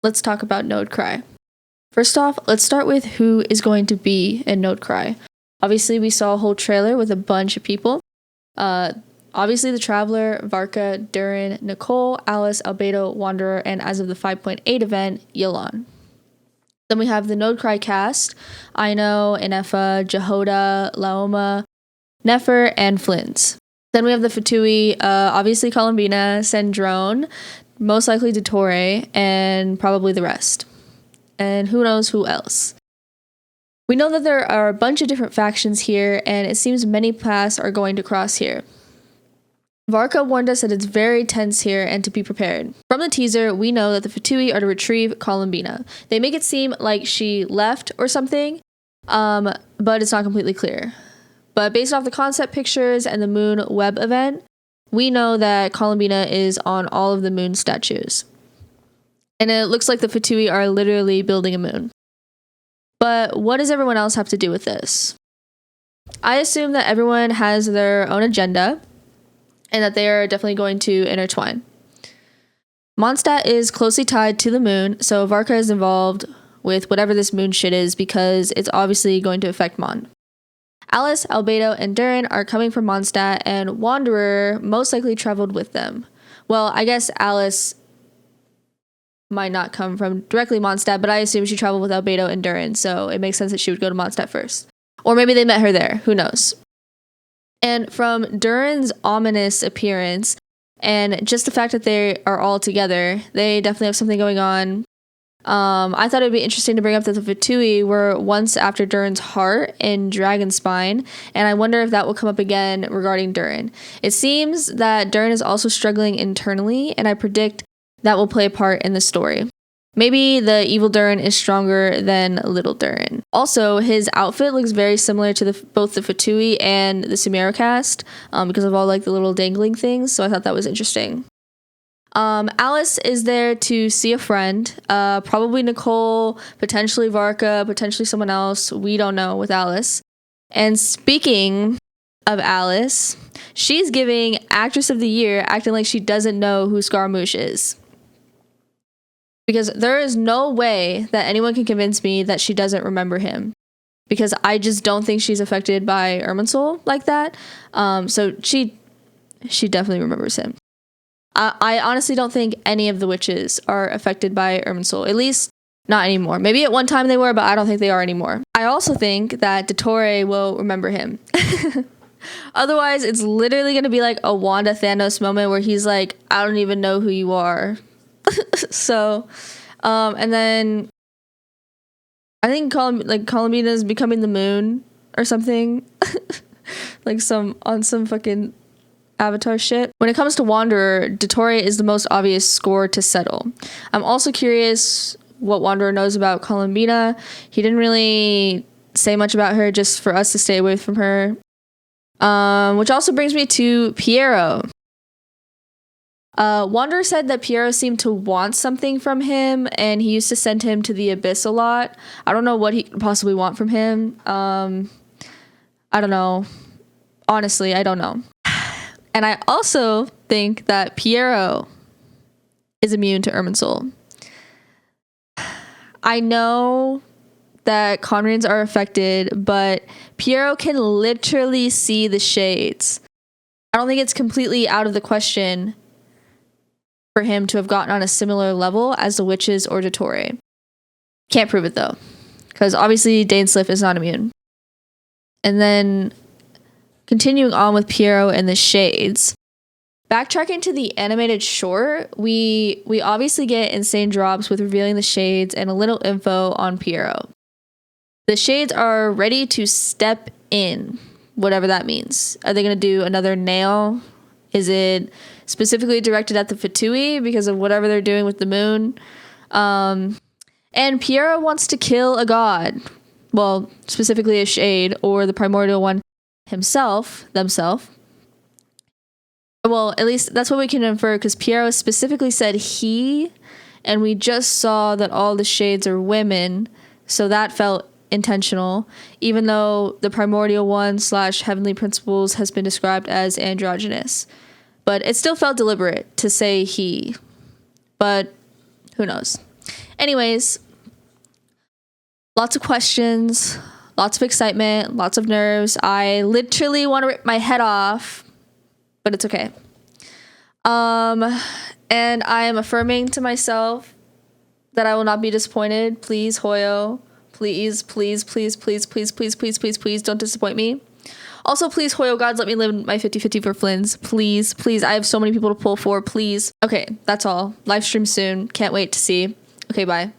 let's talk about Node Krai. First off, let's start with who is going to be in Node Krai. Obviously, we saw a whole trailer with a bunch of people. Obviously, the Traveler, Varka, Durin, Nicole, Alice, Albedo, Wanderer, and as of the 5.8 event, Yelan. Then we have the Node Krai cast: Aino, Inefa, Jehoda, Lauma, Nefer, and Flins. Then we have the Fatui, obviously Columbina, Sendrone, most likely Dottore, and probably the rest. And who knows who else. We know that there are a bunch of different factions here, and it seems many paths are going to cross here. Varka warned us that it's very tense here and to be prepared. From the teaser, we know that the Fatui are to retrieve Columbina. They make it seem like she left or something, but it's not completely clear. But based off the concept pictures and the Moon Web event, we know that Columbina is on all of the moon statues. And it looks like the Fatui are literally building a moon. But what does everyone else have to do with this? I assume that everyone has their own agenda and that they are definitely going to intertwine. Mondstadt is closely tied to the moon, so Varka is involved with whatever this moon shit is because it's obviously going to affect Mon. Alice, Albedo, and Durin are coming from Mondstadt, and Wanderer most likely traveled with them. Well, I guess Alice might not come from directly Mondstadt, but I assume she traveled with Albedo and Durin, so it makes sense that she would go to Mondstadt first. Or maybe they met her there, who knows. And from Durin's ominous appearance, and just the fact that they are all together, they definitely have something going on. I thought it would be interesting to bring up that the Fatui were once after Durin's heart in Dragonspine, and I wonder if that will come up again regarding Durin. It seems that Durin is also struggling internally, and I predict that will play a part in the story. Maybe the evil Durin is stronger than little Durin. Also, his outfit looks very similar to both the Fatui and the Sumeru cast because of all like the little dangling things, so I thought that was interesting. Alice is there to see a friend, probably Nicole, potentially Varka, potentially someone else. We don't know with Alice. And speaking of Alice, she's giving Actress of the Year, acting like she doesn't know who Scaramouche is. Because there is no way that anyone can convince me that she doesn't remember him. Because I just don't think she's affected by Irminsul like that. So she definitely remembers him. I honestly don't think any of the witches are affected by Irminsul. At least not anymore. Maybe at one time they were, but I don't think they are anymore. I also think that Dottore will remember him. Otherwise, it's literally going to be like a Wanda Thanos moment where he's like, I don't even know who you are. So, and then I think Columbina is becoming the moon or something. Like some fucking Avatar shit. When it comes to Wanderer, Dottore is the most obvious score to settle. I'm also curious what Wanderer knows about Columbina. He didn't really say much about her, just for us to stay away from her. Which also brings me to Piero. Wanderer said that Piero seemed to want something from him, and he used to send him to the abyss a lot. I don't know what he could possibly want from him. I don't know. Honestly, I don't know. And I also think that Piero is immune to Irminsul. I know that Conrins are affected, but Piero can literally see the shades. I don't think it's completely out of the question for him to have gotten on a similar level as the witches or Dottore. Can't prove it though, because obviously Dainsliff is not immune. And then continuing on with Piero and the shades, backtracking to the animated short, we obviously get insane drops with revealing the shades and a little info on Piero. The shades are ready to step in, whatever that means. Are they going to do another nail? Is it specifically directed at the Fatui because of whatever they're doing with the moon? And Piero wants to kill a god. Well, specifically a shade or the primordial one themselves. Well, at least that's what we can infer, because Piero specifically said he, and we just saw that all the shades are women, so that felt intentional, even though the primordial one / heavenly principles has been described as androgynous. But it still felt deliberate to say he. But who knows? Anyways, lots of questions, lots of excitement, lots of nerves. I literally want to rip my head off, but it's okay. And I am affirming to myself that I will not be disappointed. Please, Hoyo. Please, please, please, please, please, please, please, please, please don't disappoint me. Also, please, Hoyo gods, let me live my 50-50 for flins. Please, please. I have so many people to pull for. Please. Okay, that's all. Live stream soon. Can't wait to see. Okay, bye.